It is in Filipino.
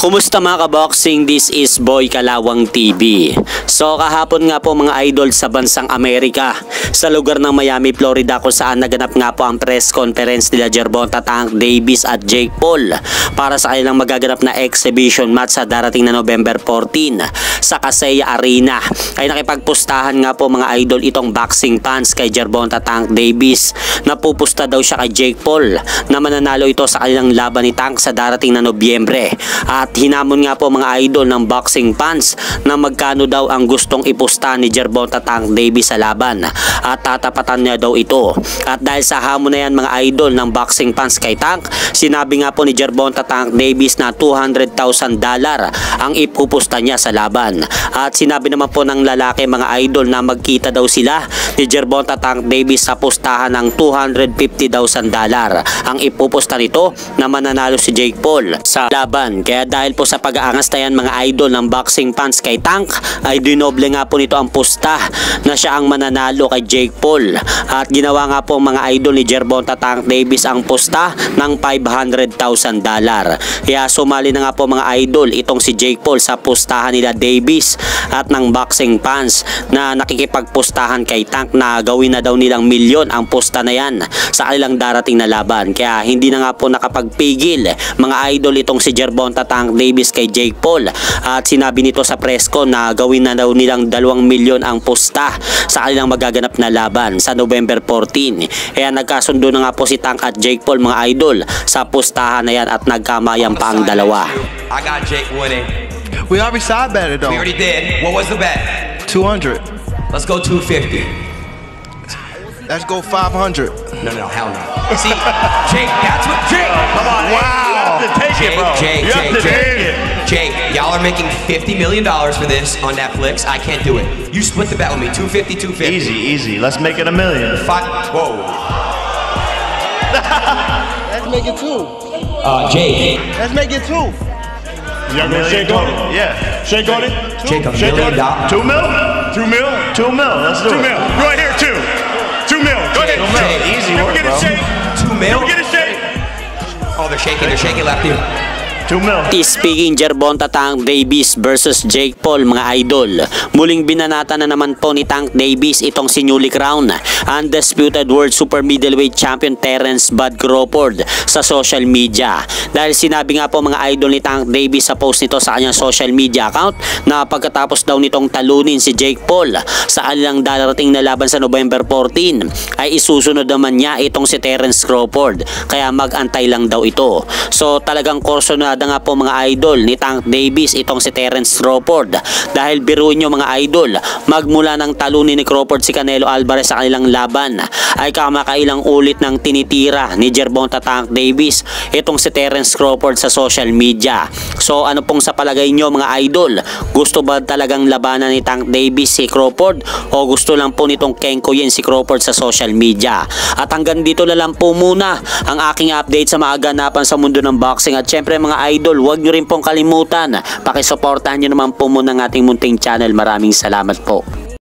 Kumusta mga kaboxing? This is Boy Kalawang TV. So kahapon nga po mga idol sa bansang Amerika, sa lugar ng Miami, Florida, kung saan naganap nga po ang press conference nila Gervonta Tank Davis at Jake Paul para sa kanilang magaganap na exhibition match sa darating na November 14 sa Kaseya Arena. Ay nakipagpustahan nga po mga idol itong boxing fans kay Gervonta Tank Davis na pupusta daw siya kay Jake Paul na mananalo ito sa kanilang laban ni Tank sa darating na Nobyembre. At hinamon nga po mga idol ng boxing fans na magkano daw ang gustong ipusta ni Gervonta Tank Davis sa laban at tatapatan niya daw ito. At dahil sa hamon na yan mga idol ng boxing fans kay Tank, sinabi nga po ni Gervonta Tank Davis na $200,000 ang ipupusta niya sa laban. At sinabi naman po ng lalaki mga idol na magkita daw sila ni Gervonta Tank Davis sa pustahan ng $250,000 ang ipupusta nito na mananalo si Jake Paul sa laban. Kaya dahil po sa pag-aangas na yan mga idol ng boxing fans kay Tank, ay dinoble nga po nito ang pusta na siya ang mananalo kay Jake Paul. At ginawa nga po mga idol ni Gervonta Tank Davis ang pusta ng $500,000. Kaya sumali na nga po mga idol itong si Jake Paul sa pustahan nila Davis at ng boxing fans na nakikipagpustahan kay Tank na gawin na daw nilang milyon ang pusta na yan sa kanilang darating na laban. Kaya hindi na nga po nakapagpigil mga idol itong si Gervonta Tank Davis kay Jake Paul at sinabi nito sa press con na gawin na daw nilang 2 milyon ang pusta sa kanilang magaganap na laban sa November 14. Kaya nagkasundo na nga po si Tank at Jake Paul mga idol sa pustahan na yan at nagkamayan pa ang dalawa. I got Jake winning. We already side betted though. We already did. What was the bet? 200. Let's go 250. Let's go 500. No, hell no. See, Jake, that's what Jake. Come on, Wow. you have to take it, bro. Jake, y'all are making $50 million for this on Netflix. I can't do it. You split the bet with me, 250, 250. Easy. Let's make it $1 million. Whoa. Let's make it 2. Jake. Let's make it 2. Y'all gonna shake on it? Yeah. Shake on it? Jake, $1 Shake on million. it? 2 mil? 2 mil? 2 mil. Let's do it. 2 mil. Go ahead here, 2 mil. Go ahead. Jake, Easy Can we work, get a bro. shake? 2 mil? Can we get a shake? Oh, they're shaking left here. 2 mil. Speaking Gervonta Tank Davis versus Jake Paul mga idol, muling binanata na naman po ni Tank Davis itong si newly crowned undisputed world super middleweight champion Terence Bud Crawford sa social media. Dahil sinabi nga po mga idol ni Tank Davis sa post nito sa kanyang social media account na pagkatapos daw nitong talunin si Jake Paul sa kanilang darating na laban sa November 14 ay isusunod naman niya itong si Terence Crawford, kaya mag-antay lang daw ito. So talagang korsonada nga po mga idol ni Tank Davis itong si Terence Crawford, dahil biruin nyo mga idol, magmula ng talunin ni Crawford si Canelo Alvarez sa kanilang laban ay kamakailang ulit ng tinitira ni Gervonta Tank Davis itong si Terence Crawford sa social media. So ano pong sa palagay nyo mga idol, gusto ba talagang labanan ni Tank Davis si Crawford o gusto lang po nitong kengkoyin si Crawford sa social media? At hanggang dito na lang po muna ang aking update sa mga ganapan sa mundo ng boxing. At syempre mga idol, huwag nyo rin pong kalimutan, pakisuportahan nyo naman po muna ng ating munting channel. Maraming salamat po.